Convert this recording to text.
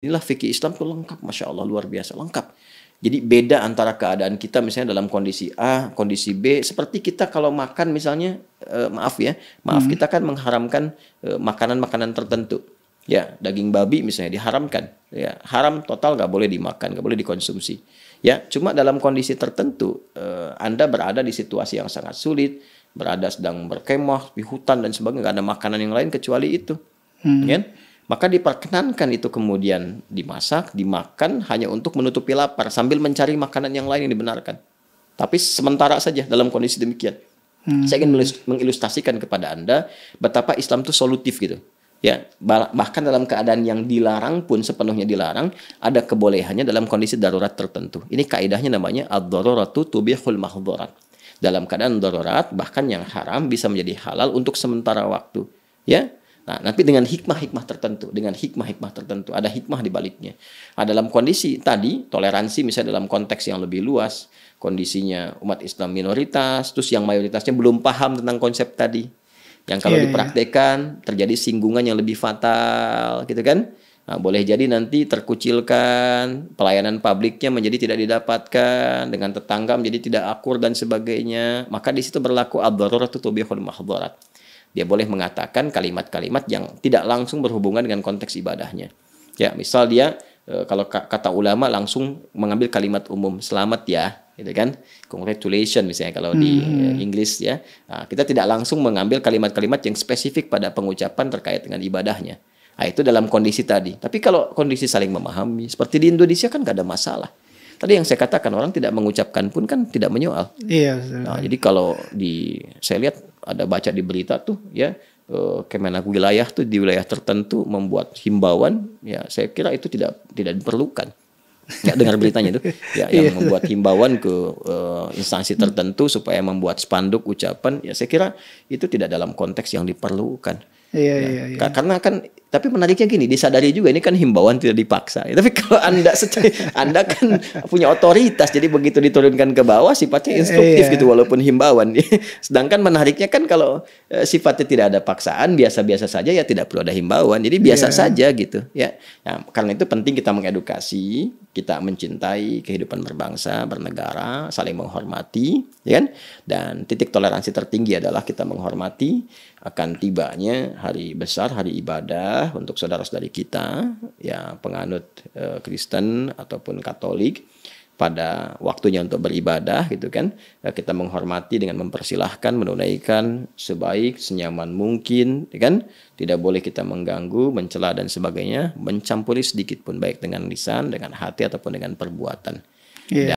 Inilah fikih Islam tuh lengkap, Masya Allah, luar biasa, lengkap. Jadi beda antara keadaan kita misalnya dalam kondisi A, kondisi B. Seperti kita kalau makan misalnya, maaf kita kan mengharamkan makanan-makanan tertentu. Ya, daging babi misalnya diharamkan. Ya, haram total, nggak boleh dimakan, nggak boleh dikonsumsi. Ya, cuma dalam kondisi tertentu, Anda berada di situasi yang sangat sulit, berada sedang berkemah di hutan dan sebagainya, nggak ada makanan yang lain kecuali itu. Kan? Maka diperkenankan itu kemudian dimasak, dimakan hanya untuk menutupi lapar sambil mencari makanan yang lain yang dibenarkan. Tapi sementara saja dalam kondisi demikian. Saya ingin mengilustrasikan kepada Anda betapa Islam itu solutif gitu. Ya, bahkan dalam keadaan yang dilarang pun sepenuhnya dilarang, ada kebolehannya dalam kondisi darurat tertentu. Ini kaidahnya namanya ad-daruratu tubihul mahdhurat. Dalam keadaan darurat bahkan yang haram bisa menjadi halal untuk sementara waktu. Ya. Nah, tapi dengan hikmah-hikmah tertentu, ada hikmah di baliknya. Nah, dalam kondisi tadi, toleransi misalnya dalam konteks yang lebih luas, kondisinya umat Islam minoritas, terus yang mayoritasnya belum paham tentang konsep tadi. Yang kalau dipraktekkan terjadi singgungan yang lebih fatal, gitu kan? Nah, boleh jadi nanti terkucilkan, pelayanan publiknya menjadi tidak didapatkan, dengan tetangga menjadi tidak akur dan sebagainya. Maka di situ berlaku ad-daruratu tubihul mahdhurat. Dia boleh mengatakan kalimat-kalimat yang tidak langsung berhubungan dengan konteks ibadahnya. Ya, misal dia kalau kata ulama langsung mengambil kalimat umum, selamat ya, gitu kan? Congratulations misalnya kalau di Inggris ya. Nah, kita tidak langsung mengambil kalimat-kalimat yang spesifik pada pengucapan terkait dengan ibadahnya. Nah, itu dalam kondisi tadi. Tapi kalau kondisi saling memahami, seperti di Indonesia kan nggak ada masalah. Tadi yang saya katakan, orang tidak mengucapkan pun kan tidak menyoal. Iya. Nah, jadi kalau saya lihat ada baca di berita tuh ya, Kemenak wilayah tuh di wilayah tertentu membuat himbauan, ya saya kira itu tidak diperlukan. Nggak dengar beritanya itu, ya yang membuat himbauan ke instansi tertentu supaya membuat spanduk ucapan, ya saya kira itu tidak dalam konteks yang diperlukan. Iya. Karena kan, tapi menariknya gini, disadari juga ini kan himbauan tidak dipaksa. Tapi kalau Anda kan punya otoritas, jadi begitu diturunkan ke bawah sifatnya instruktif gitu, walaupun himbauan. Sedangkan menariknya kan kalau sifatnya tidak ada paksaan, biasa-biasa saja, ya tidak perlu ada himbauan. Jadi biasa saja gitu ya. Nah, karena itu penting kita mengedukasi, kita mencintai kehidupan berbangsa, bernegara, saling menghormati, ya kan? Dan titik toleransi tertinggi adalah kita menghormati akan tibanya hari besar, hari ibadah untuk saudara-saudari kita, ya penganut Kristen ataupun Katolik, pada waktunya untuk beribadah gitu kan. Ya, kita menghormati dengan mempersilahkan, menunaikan sebaik, senyaman mungkin, ya kan. Tidak boleh kita mengganggu, mencela dan sebagainya, mencampuri sedikit pun baik dengan lisan, dengan hati ataupun dengan perbuatan.